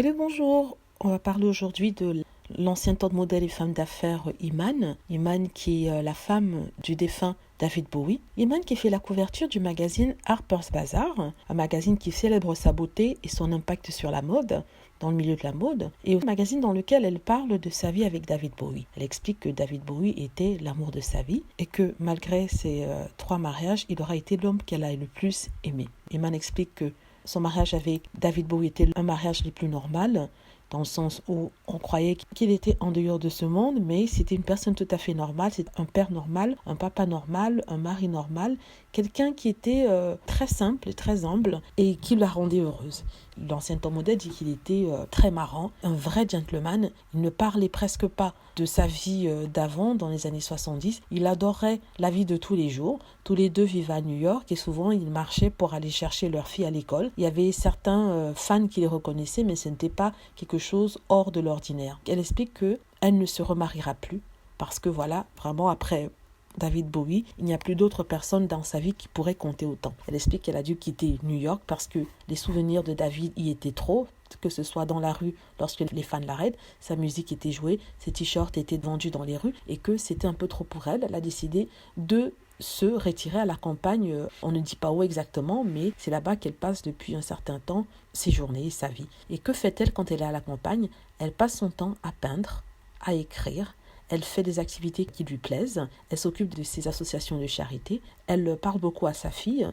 Hello, bonjour. On va parler aujourd'hui de l'ancien top modèle et femme d'affaires Iman. Iman qui est la femme du défunt David Bowie. Iman qui fait la couverture du magazine Harper's Bazaar, un magazine qui célèbre sa beauté et son impact sur la mode, dans le milieu de la mode, et un magazine dans lequel elle parle de sa vie avec David Bowie. Elle explique que David Bowie était l'amour de sa vie et que malgré ses 3 mariages, il aura été l'homme qu'elle a le plus aimé. Iman explique que son mariage avec David Bowie était un mariage le plus normal, dans le sens où on croyait qu'il était en dehors de ce monde, mais c'était une personne tout à fait normale, c'est un père normal, un papa normal, un mari normal, quelqu'un qui était très simple et très humble et qui la rendait heureuse. L'ancien top modèle dit qu'il était très marrant, un vrai gentleman. Il ne parlait presque pas de sa vie d'avant, dans les années 70. Il adorait la vie de tous les jours. Tous les deux vivaient à New York et souvent ils marchaient pour aller chercher leur fille à l'école. Il y avait certains fans qui les reconnaissaient, mais ce n'était pas quelque chose hors de l'ordinaire. Elle explique qu'elle ne se remariera plus parce que voilà, vraiment après David Bowie, il n'y a plus d'autres personnes dans sa vie qui pourraient compter autant. Elle explique qu'elle a dû quitter New York parce que les souvenirs de David y étaient trop, que ce soit dans la rue lorsque les fans l'arrêtent, sa musique était jouée, ses t-shirts étaient vendus dans les rues et que c'était un peu trop pour elle. Elle a décidé de se retirer à la campagne, on ne dit pas où exactement, mais c'est là-bas qu'elle passe depuis un certain temps ses journées et sa vie. Et que fait-elle quand elle est à la campagne? Elle passe son temps à peindre, à écrire. Elle fait des activités qui lui plaisent, elle s'occupe de ses associations de charité, elle parle beaucoup à sa fille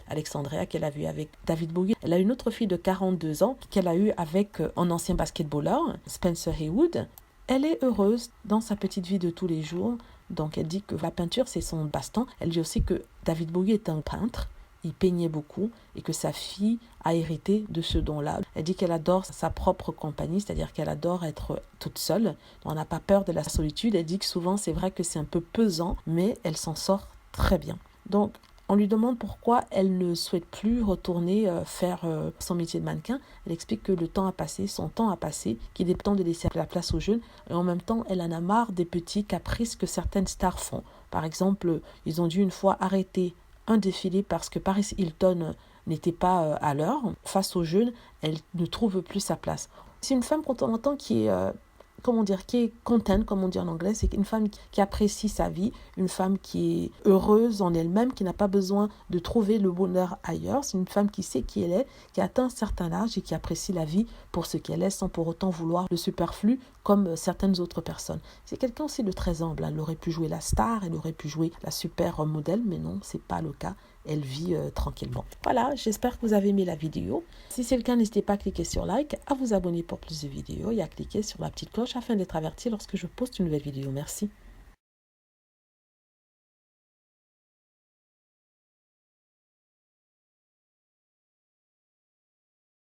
Alexandria qu'elle a vue avec David Bowie. Elle a une autre fille de 42 ans qu'elle a eue avec un ancien basketballeur, Spencer Haywood. Elle est heureuse dans sa petite vie de tous les jours, donc elle dit que la peinture c'est son passe-temps. Elle dit aussi que David Bowie est un peintre. Il peignait beaucoup et que sa fille a hérité de ce don-là. Elle dit qu'elle adore sa propre compagnie, c'est-à-dire qu'elle adore être toute seule. On n'a pas peur de la solitude. Elle dit que souvent, c'est vrai que c'est un peu pesant, mais elle s'en sort très bien. Donc, on lui demande pourquoi elle ne souhaite plus retourner faire son métier de mannequin. Elle explique que le temps a passé, son temps a passé, qu'il est temps de laisser la place aux jeunes. Et en même temps, elle en a marre des petits caprices que certaines stars font. Par exemple, ils ont dû une fois arrêter un défilé parce que Paris Hilton n'était pas à l'heure. Face aux jeunes, elle ne trouve plus sa place. C'est une femme qu'on entend qui est, qui est content, comme on dit en anglais. C'est une femme qui apprécie sa vie, une femme qui est heureuse en elle-même, qui n'a pas besoin de trouver le bonheur ailleurs. C'est une femme qui sait qui elle est, qui a atteint un certain âge et qui apprécie la vie pour ce qu'elle est, sans pour autant vouloir le superflu comme certaines autres personnes. C'est quelqu'un aussi de très humble. Elle aurait pu jouer la star, elle aurait pu jouer la super modèle, mais non, c'est pas le cas. Elle vit tranquillement. Voilà, j'espère que vous avez aimé la vidéo. Si c'est le cas, n'hésitez pas à cliquer sur like, à vous abonner pour plus de vidéos et à cliquer sur la petite cloche afin d'être averti lorsque je poste une nouvelle vidéo. Merci.